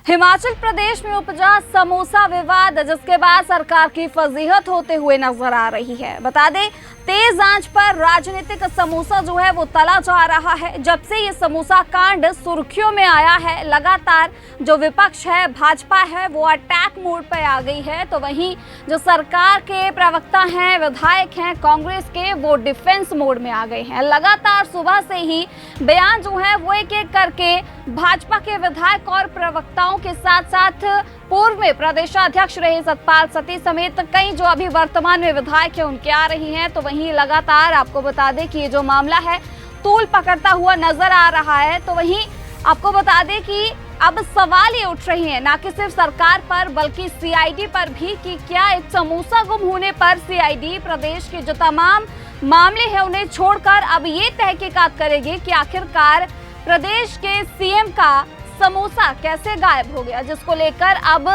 हिमाचल प्रदेश में उपजा समोसा विवाद, जिसके बाद सरकार की फजीहत होते हुए नजर आ रही है। बता दें, तेज आंच पर राजनीतिक समोसा जो है वो तला जा रहा है। जब से ये समोसा कांड सुर्खियों में आया है, लगातार जो विपक्ष है, भाजपा है, वो अटैक मोड पर आ गई है, तो वहीं जो सरकार के प्रवक्ता हैं, विधायक हैं कांग्रेस के, वो डिफेंस मोड में आ गए हैं। लगातार सुबह से ही बयान जो है वो एक एक करके भाजपा के विधायक और प्रवक्ताओं के साथ साथ पूर्व में प्रदेशाध्यक्ष रहे सतपाल सत्ती समेत कई जो अभी वर्तमान में विधायक है उनके आ रही हैं। तो वहीं लगातार आपको बता दें कि ये जो मामला है तूल पकड़ता हुआ नजर आ रहा है। तो वहीं आपको बता दें कि अब सवाल ये उठ रहे हैं ना कि सिर्फ सरकार पर बल्कि सीआईडी पर भी, कि क्या एक समोसा गुम होने पर सीआईडी प्रदेश के जो तमाम मामले हैं उन्हें छोड़कर अब ये तहकीकात करेगी कि आखिरकार प्रदेश के सीएम का समोसा कैसे गायब हो गया, जिसको लेकर अब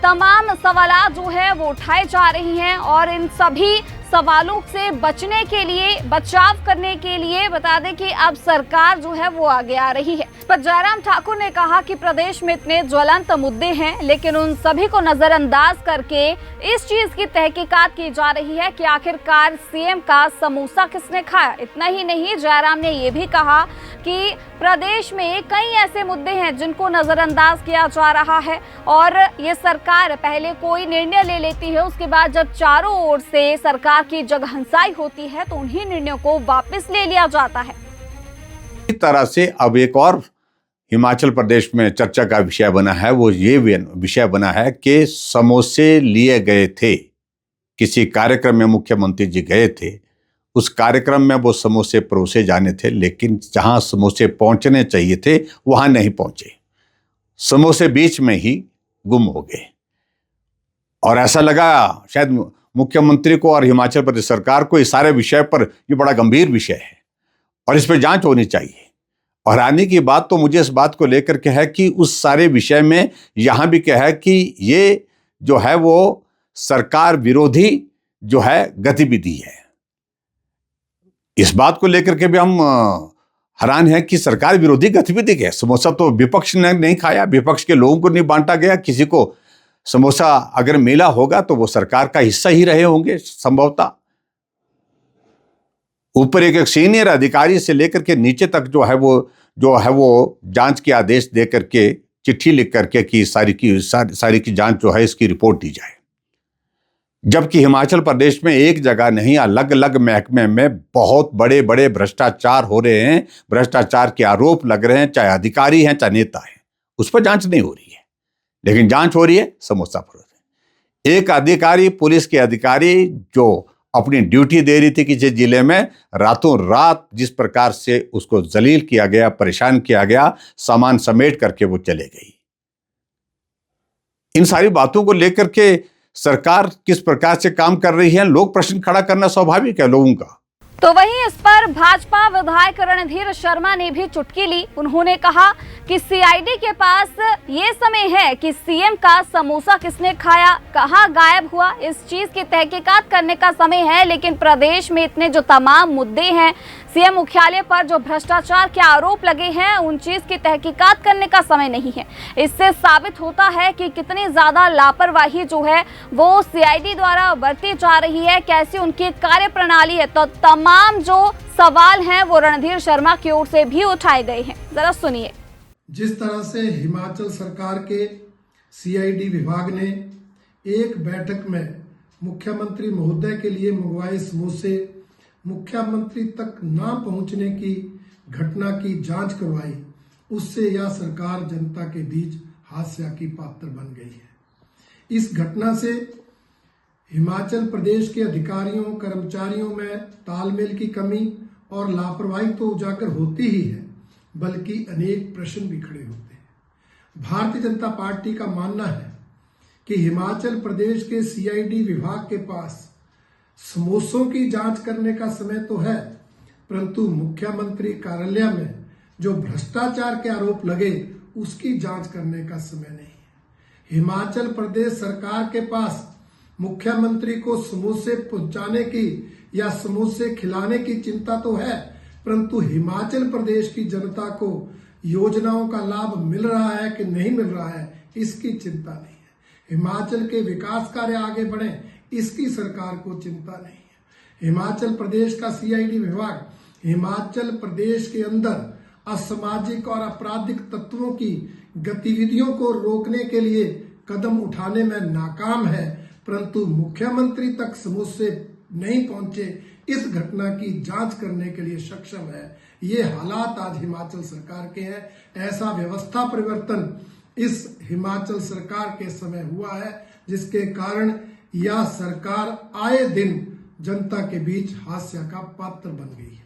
तमाम सवाल जो है वो उठाए जा रही हैं। और इन सभी सवालों से बचने के लिए, बचाव करने के लिए बता दें कि अब सरकार जो है वो आगे आ रही है। पर जयराम ठाकुर ने कहा कि प्रदेश में इतने ज्वलंत मुद्दे हैं, लेकिन उन सभी को नजरअंदाज करके इस चीज की तहकीकात की जा रही है कि आखिरकार सीएम का समोसा किसने खाया। इतना ही नहीं, जयराम ने ये भी कहा कि प्रदेश में कई ऐसे मुद्दे हैं जिनको नजरअंदाज किया जा रहा है और ये सरकार पहले कोई निर्णय ले लेती है, उसके बाद जब चारों ओर से सरकार की जगहंसाई होती है तो उन्हीं निर्णयों को वापस ले लिया जाता है। इस तरह से अब एक और हिमाचल प्रदेश में चर्चा का विषय बना है, वो ये विषय बना है कि समोसे लिए गए थे, किसी कार्यक्रम में मुख्यमंत्री जी गए थे, उस कार्यक्रम में वो समोसे परोसे जाने थे, लेकिन जहां समोसे पहुंचने चाहिए थे वहां नहीं पहुंचे, समोसे बीच में ही गुम हो गए। और ऐसा लगा शायद मुख्यमंत्री को और हिमाचल प्रदेश सरकार को इस सारे विषय पर ये बड़ा गंभीर विषय है और इस पर जांच होनी चाहिए। और हैरानी की बात तो मुझे इस बात को लेकर के है कि उस सारे विषय में यहां भी क्या है कि ये जो है वो सरकार विरोधी जो है गतिविधि है। इस बात को लेकर के भी हम हैरान हैं कि सरकार विरोधी गतिविधि क्या है। समोसा तो विपक्ष ने नहीं खाया, विपक्ष के लोगों को नहीं बांटा गया, किसी को समोसा अगर मिला होगा तो वो सरकार का हिस्सा ही रहे होंगे संभवतः। ऊपर एक सीनियर अधिकारी से लेकर के नीचे तक जो है वो जांच के आदेश दे करके, चिट्ठी लिख करके कि सारी की जांच जो है इसकी रिपोर्ट दी जाए। जबकि हिमाचल प्रदेश में एक जगह नहीं, अलग अलग महकमे में बहुत बड़े बड़े भ्रष्टाचार हो रहे हैं, भ्रष्टाचार के आरोप लग रहे हैं, चाहे अधिकारी हैं चाहे नेता हैं, उस पर जांच नहीं हो रही है, लेकिन जांच हो रही है समोसा फरोख्त। एक अधिकारी, पुलिस के अधिकारी जो अपनी ड्यूटी दे रही थी किसी जिले में, रातों रात जिस प्रकार से उसको जलील किया गया, परेशान किया गया, सामान समेट करके वो चले गई। इन सारी बातों को लेकर के सरकार किस प्रकार से काम कर रही है, लोग प्रश्न खड़ा करना स्वाभाविक है लोगों का। तो वहीं इस पर भाजपा विधायक रणधीर शर्मा ने भी चुटकी ली। उन्होंने कहा कि सीआईडी के पास ये समय है कि सीएम का समोसा किसने खाया, कहां गायब हुआ, इस चीज की तहकीकात करने का समय है। लेकिन प्रदेश में इतने जो तमाम मुद्दे हैं, सीएम मुख्यालय पर जो भ्रष्टाचार के आरोप लगे हैं, उन चीज की तहकीकात करने का समय नहीं है। इससे साबित होता है कि कितनी ज्यादा लापरवाही जो है वो सीआईडी द्वारा बरती जा रही है, कैसी उनकी कार्य प्रणाली है। तो तमाम जो सवाल हैं वो रणधीर शर्मा की ओर से भी उठाए गए हैं, जरा सुनिए। जिस तरह से हिमाचल सरकार के सीआईडी विभाग ने एक बैठक में मुख्यमंत्री महोदय के लिए मंगवाए समोसे मुख्यमंत्री तक ना पहुंचने की घटना की जांच करवाई, उससे यह सरकार जनता के बीच हास्य की पात्र बन गई है। इस घटना से हिमाचल प्रदेश के अधिकारियों कर्मचारियों में तालमेल की कमी और लापरवाही तो उजागर होती ही है, बल्कि अनेक प्रश्न भी खड़े होते हैं। भारतीय जनता पार्टी का मानना है कि हिमाचल प्रदेश के सीआईडी विभाग के पास समोसों की जांच करने का समय तो है, परंतु मुख्यमंत्री कार्यालय में जो भ्रष्टाचार के आरोप लगे उसकी जांच करने का समय नहीं है। हिमाचल प्रदेश सरकार के पास मुख्यमंत्री को समोसे पहुंचाने की या समोसे खिलाने की चिंता तो है, परंतु हिमाचल प्रदेश की जनता को योजनाओं का लाभ मिल रहा है कि नहीं मिल रहा है, इसकी चिंता नहीं है। हिमाचल के विकास कार्य आगे बढ़े, इसकी सरकार को चिंता नहीं है। हिमाचल प्रदेश का सीआईडी विभाग हिमाचल प्रदेश के अंदर असामाजिक और आपराधिक तत्वों की गतिविधियों को रोकने के लिए कदम उठाने में नाकाम है, परंतु मुख्यमंत्री तक समूचे नहीं पहुंचे, इस घटना की जांच करने के लिए सक्षम है। ये हालात आज हिमाचल सरकार के हैं। ऐसा व्यवस्था परिवर्तन इस हिमाचल सरकार के समय हुआ है, जिसके कारण यह सरकार आए दिन जनता के बीच हास्य का पात्र बन गई है।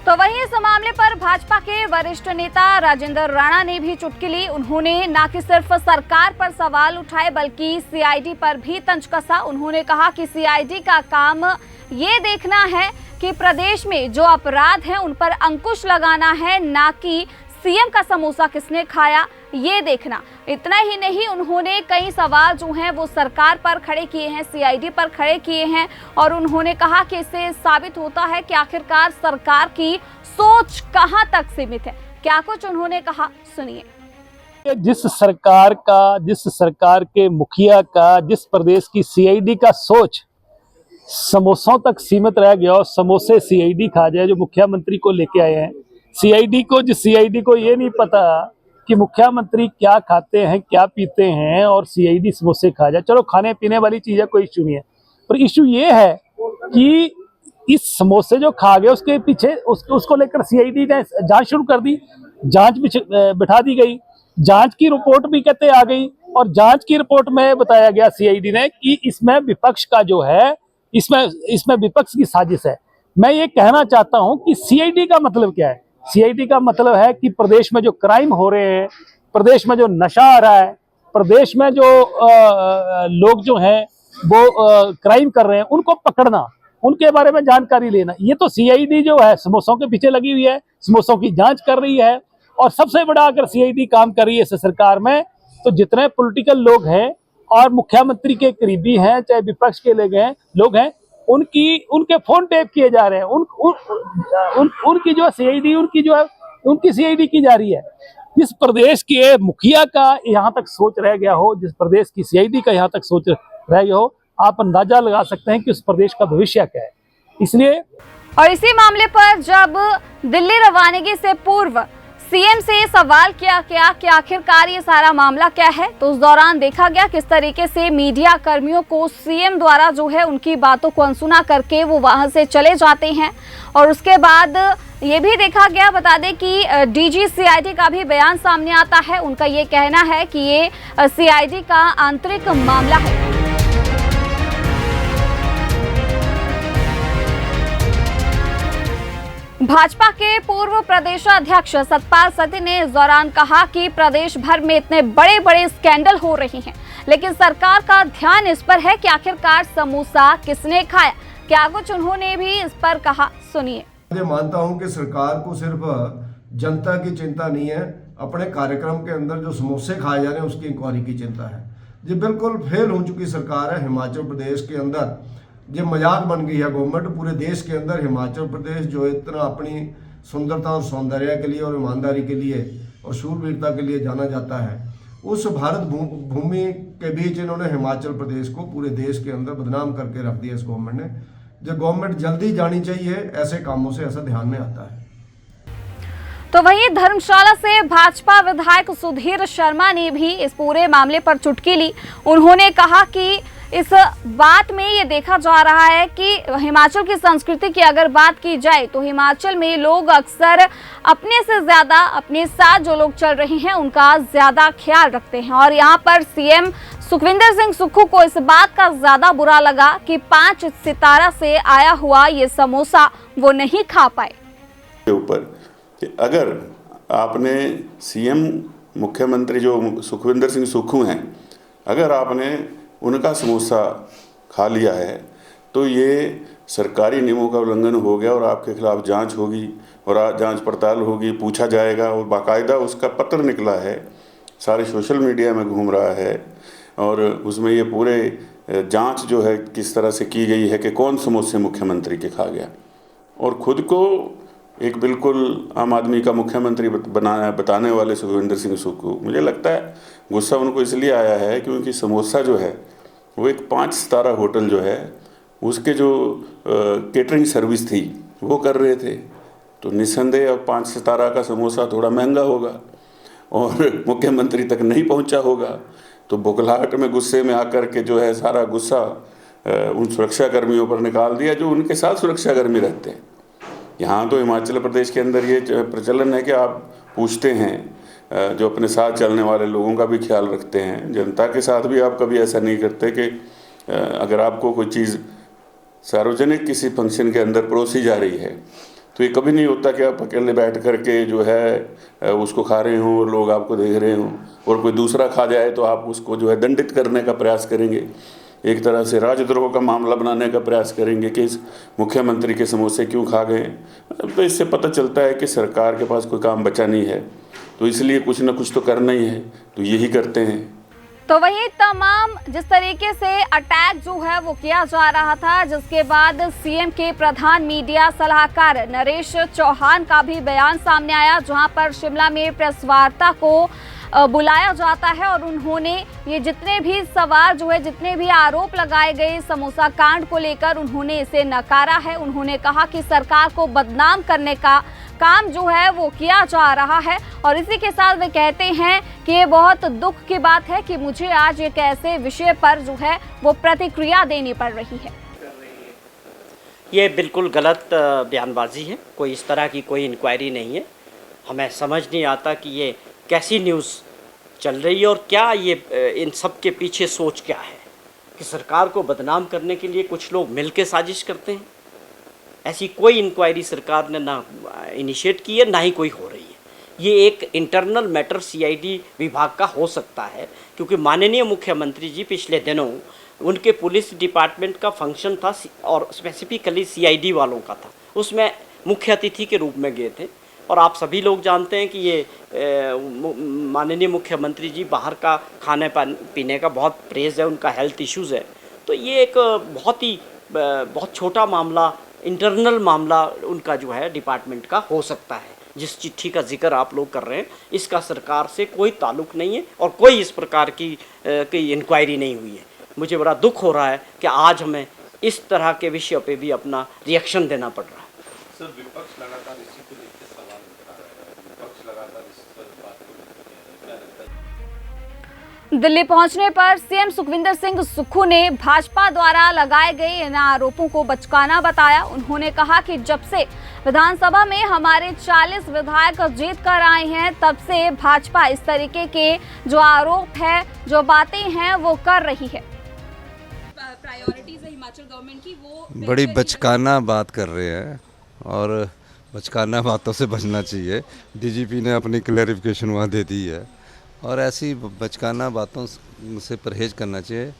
तो वहीं इस मामले पर भाजपा के वरिष्ठ नेता राजेंद्र राणा ने भी चुटकी ली। उन्होंने न कि सिर्फ सरकार पर सवाल उठाए बल्कि सीआईडी पर भी तंज कसा। उन्होंने कहा कि सीआईडी का काम ये देखना है कि प्रदेश में जो अपराध हैं उन पर अंकुश लगाना है, ना कि सीएम का समोसा किसने खाया ये देखना। इतना ही नहीं, उन्होंने कई सवाल जो हैं वो सरकार पर खड़े किए हैं, सीआईडी पर खड़े किए हैं और उन्होंने कहा कि इससे साबित होता है कि आखिरकार सरकार की सोच कहां तक सीमित है। क्या कुछ उन्होंने कहा, सुनिए। जिस सरकार के मुखिया का, जिस प्रदेश की सीआईडी का सोच समोसों तक सीमित रह गया और समोसे सीआईडी खा जाए, जो मुख्यमंत्री को लेके आए हैं। सीआईडी को ये नहीं पता कि मुख्यमंत्री क्या खाते हैं, क्या पीते हैं, और सीआईडी समोसे खा जाए। चलो खाने पीने वाली चीज है, कोई इश्यू नहीं है, पर इश्यू ये है कि इस समोसे जो खा गए उसके पीछे उसको लेकर सीआईडी ने जांच शुरू कर दी। जांच बिठा दी गई, जांच की रिपोर्ट भी कहते आ गई और जांच की रिपोर्ट में बताया गया सीआईडी ने कि इसमें विपक्ष का जो है, इसमें विपक्ष की साजिश है। मैं ये कहना चाहता हूं कि सीआईडी का मतलब क्या है। सीआईडी का मतलब है कि प्रदेश में जो क्राइम हो रहे हैं, प्रदेश में जो नशा आ रहा है, प्रदेश में जो लोग जो हैं वो क्राइम कर रहे हैं, उनको पकड़ना, उनके बारे में जानकारी लेना। ये तो सीआईडी जो है समोसों के पीछे लगी हुई है, समोसों की जांच कर रही है। और सबसे बड़ा अगर सीआईडी काम कर रही है इस सरकार में, तो जितने पॉलिटिकल लोग हैं और मुख्यमंत्री के करीबी हैं, चाहे विपक्ष के लोग हैं, उनके फोन टेप किए जा रहे हैं। उनकी जो सीआईडी उनकी सीआईडी की जा रही है। जिस प्रदेश के मुखिया का यहाँ तक सोच रह गया हो, जिस प्रदेश की सीआईडी का यहाँ तक सोच रह गया हो, आप अंदाजा लगा सकते हैं कि उस प्रदेश का भविष्य क्या है। इसलिए और इसी मामले पर जब दिल्ली रवानगी से पूर्व सीएम से सवाल किया गया कि आखिरकार ये सारा मामला क्या है, तो उस दौरान देखा गया किस तरीके से मीडिया कर्मियों को सीएम द्वारा जो है उनकी बातों को अनसुना करके वो वहां से चले जाते हैं। और उसके बाद ये भी देखा गया, बता दें कि डीजी सीआईडी का भी बयान सामने आता है। उनका ये कहना है कि ये सीआईडी का आंतरिक मामला है। भाजपा के पूर्व प्रदेशाध्यक्ष सतपाल सत्ती ने इस दौरान कहा कि प्रदेश भर में इतने बड़े बड़े स्कैंडल हो रहे हैं, लेकिन सरकार का ध्यान इस पर है कि आखिरकार समोसा किसने खाया। क्या कुछ उन्होंने भी इस पर कहा, सुनिए। मैं मानता हूं कि सरकार को सिर्फ जनता की चिंता नहीं है, अपने कार्यक्रम के अंदर जो समोसे खाए जा रहे हैं उसकी इंक्वायरी की चिंता है। ये बिल्कुल फेल हो चुकी सरकार है हिमाचल प्रदेश के अंदर। ये मजाक बन गई है गवर्नमेंट पूरे देश के अंदर। हिमाचल प्रदेश जो इतना अपनी सुंदरता और सौंदर्य के लिए और ईमानदारी के लिए और शूरवीरता के लिए जाना जाता है, उस भारत भूमि के बीच इन्होंने हिमाचल प्रदेश को पूरे देश के अंदर बदनाम करके रख दिया इस गवर्नमेंट ने। जो गवर्नमेंट जल्दी जानी चाहिए, ऐसे कामों से ऐसा ध्यान में आता है। तो वहीं धर्मशाला से भाजपा विधायक सुधीर शर्मा ने भी इस पूरे मामले पर चुटकी ली। उन्होंने कहा कि इस बात में ये देखा जा रहा है कि हिमाचल की संस्कृति की अगर बात की जाए तो हिमाचल में लोग अक्सर अपने से ज्यादा अपने साथ जो लोग चल रहे हैं उनका ज्यादा ख्याल रखते हैं। और यहाँ पर सीएम सुखविंदर सिंह सुक्खू को इस बात का ज्यादा बुरा लगा कि 5 सितारा से आया हुआ ये समोसा वो नहीं खा पाए। ऊपर कि अगर आपने सीएम मुख्यमंत्री जो सुखविंदर सिंह सुक्खू हैं, अगर आपने उनका समोसा खा लिया है तो ये सरकारी नियमों का उल्लंघन हो गया और आपके खिलाफ जांच होगी और जांच पड़ताल होगी, पूछा जाएगा। और बाकायदा उसका पत्र निकला है, सारे सोशल मीडिया में घूम रहा है और उसमें ये पूरे जांच जो है किस तरह से की गई है कि कौन समोसे मुख्यमंत्री के खा गया। और खुद को एक बिल्कुल आम आदमी का मुख्यमंत्री बताने वाले सुखविंदर सिंह सुक्खू, मुझे लगता है गुस्सा उनको इसलिए आया है क्योंकि समोसा जो है वो एक 5 सितारा होटल जो है उसके जो केटरिंग सर्विस थी वो कर रहे थे, तो निस्संदेह अब 5 सितारा का समोसा थोड़ा महंगा होगा और मुख्यमंत्री तक नहीं पहुंचा होगा, तो बुखलाहट में गुस्से में आकर के जो है सारा गुस्सा उन सुरक्षा कर्मियों पर निकाल दिया जो उनके साथ सुरक्षा कर्मी रहते हैं। यहाँ तो हिमाचल प्रदेश के अंदर ये प्रचलन है कि आप पूछते हैं, जो अपने साथ चलने वाले लोगों का भी ख्याल रखते हैं, जनता के साथ भी आप कभी ऐसा नहीं करते कि अगर आपको कोई चीज़ सार्वजनिक किसी फंक्शन के अंदर परोसी जा रही है तो ये कभी नहीं होता कि आप अकेले बैठ कर के जो है उसको खा रहे हों और लोग आपको देख रहे हों, और कोई दूसरा खा जाए तो आप उसको जो है दंडित करने का प्रयास करेंगे, एक तरह से राजद्रोह का मामला बनाने का प्रयास करेंगे कि इस मुख्यमंत्री के समोसे क्यों खा गए। तो इससे पता चलता है कि सरकार के पास कोई काम बचा नहीं है, तो इसलिए कुछ ना कुछ तो करना ही है, तो यही करते हैं। तो वही तमाम जिस तरीके से अटैक जो है वो किया जा रहा था, जिसके बाद सीएम के प्रधान मीडिया सलाहकार नरेश चौहान का भी बयान सामने आया, जहां पर शिमला में प्रेस वार्ता को बुलाया जाता है और उन्होंने ये जितने भी सवाल जो है, जितने भी आरोप लगाए गए समोसा कांड को लेकर, उन्होंने इसे नकारा है। उन्होंने कहा कि सरकार को बदनाम करने का काम जो है वो किया जा रहा है, और इसी के साथ वे कहते हैं कि ये बहुत दुख की बात है कि मुझे आज एक ऐसे विषय पर जो है वो प्रतिक्रिया देनी पड़ रही है। ये बिल्कुल गलत बयानबाजी है, कोई इस तरह की कोई इंक्वायरी नहीं है। हमें समझ नहीं आता कि ये कैसी न्यूज़ चल रही है और क्या ये इन सब के पीछे सोच क्या है कि सरकार को बदनाम करने के लिए कुछ लोग मिलकर साजिश करते हैं। ऐसी कोई इंक्वायरी सरकार ने ना इनिशिएट की है, ना ही कोई हो रही है। ये एक इंटरनल मैटर सीआईडी विभाग का हो सकता है, क्योंकि माननीय मुख्यमंत्री जी पिछले दिनों उनके पुलिस डिपार्टमेंट का फंक्शन था और स्पेसिफिकली सीआईडी वालों का था, उसमें मुख्य अतिथि के रूप में गए थे। और आप सभी लोग जानते हैं कि ये माननीय मुख्यमंत्री जी बाहर का खाने पीने का बहुत प्रेज है, उनका हेल्थ इश्यूज़ है, तो ये एक बहुत छोटा मामला, इंटरनल मामला उनका जो है डिपार्टमेंट का हो सकता है। जिस चिट्ठी का जिक्र आप लोग कर रहे हैं इसका सरकार से कोई ताल्लुक़ नहीं है और कोई इस प्रकार की इंक्वायरी नहीं हुई है। मुझे बड़ा दुख हो रहा है कि आज हमें इस तरह के विषय पे भी अपना रिएक्शन देना पड़ रहा है। सर, विपक्ष लगातार इसी को लेकर सवाल उठा रहा है, विपक्ष लगातार इस पर बात को लेकर क्या लगता है? दिल्ली पहुंचने पर सीएम सुखविंदर सिंह सुक्खू ने भाजपा द्वारा लगाए गए इन आरोपों को बचकाना बताया। उन्होंने कहा कि जब से विधानसभा में हमारे 40 विधायक जीत कर आए हैं, तब से भाजपा इस तरीके के जो आरोप है, जो बातें हैं वो कर रही है। प्रायोरिटीज है हिमाचल गवर्नमेंट की, वो बड़ी बचकाना बात कर रहे हैं और बचकाना बातों से बचना चाहिए। डीजीपी ने अपनी क्लैरिफिकेशन वहाँ दे दी है और ऐसी बचकाना बातों से परहेज करना चाहिए।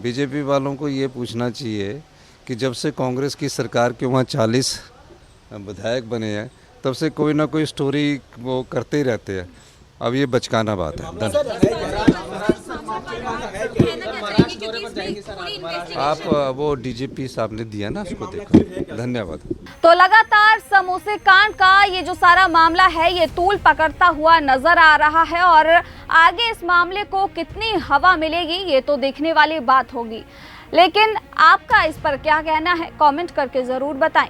बीजेपी वालों को ये पूछना चाहिए कि जब से कांग्रेस की सरकार के वहाँ 40 विधायक बने हैं, तब से कोई ना कोई स्टोरी वो करते ही रहते हैं। अब ये बचकाना बात है। आप वो डीजीपी साहब ने दिया ना, उसको देखो। धन्यवाद। तो लगातार समोसे कांड का ये जो सारा मामला है ये तूल पकड़ता हुआ नजर आ रहा है, और आगे इस मामले को कितनी हवा मिलेगी ये तो देखने वाली बात होगी। लेकिन आपका इस पर क्या कहना है, कमेंट करके जरूर बताएं।